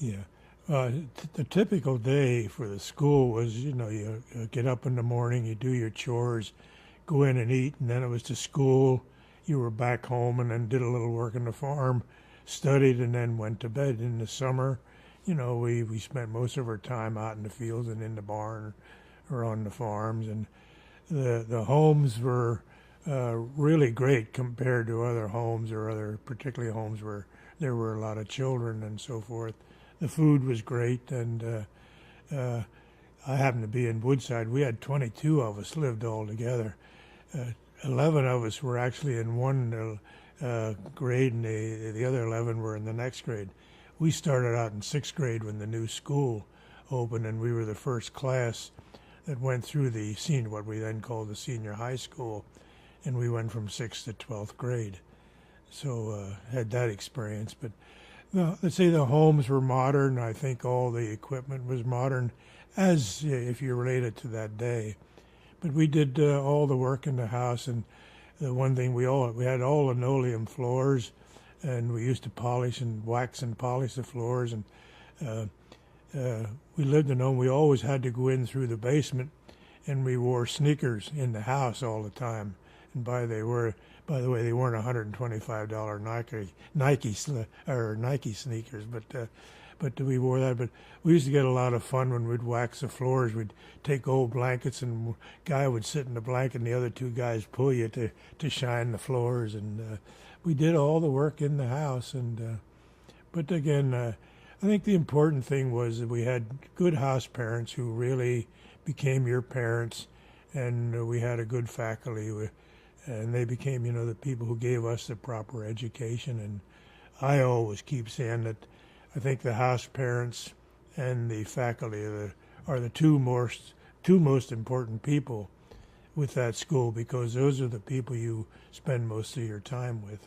Yeah. The typical day for the school was, you get up in the morning, you do your chores, go in and eat, and then it was to school. You were back home and then did a little work on the farm, studied, and then went to bed. In the summer, we spent most of our time out in the fields and in the barn or on the farms. And the homes were really great compared to other homes or other, particularly homes where there were a lot of children and so forth. The food was great, and I happened to be in Woodside. We had 22 of us lived all together. 11 of us were actually in one grade, and the other 11 were in the next grade. We started out in sixth grade when the new school opened, and we were the first class that went through what we then called the senior high school, and we went from 6th to 12th grade. So had that experience. But let's say the homes were modern. I think all the equipment was modern, as if you relate it to that day. But we did all the work in the house, and the one thing we had all linoleum floors, and we used to polish and wax and polish the floors. And we lived in home. We always had to go in through the basement, and we wore sneakers in the house all the time. And by the way, they weren't $125 Nike sneakers, but we wore that. But we used to get a lot of fun when we'd wax the floors. We'd take old blankets, and a guy would sit in the blanket, and the other two guys pull you to shine the floors. And we did all the work in the house. And but again, I think the important thing was that we had good house parents who really became your parents, and we had a good faculty. And they became, the people who gave us the proper education. And I always keep saying that I think the house parents and the faculty are the two most important people with that school, because those are the people you spend most of your time with.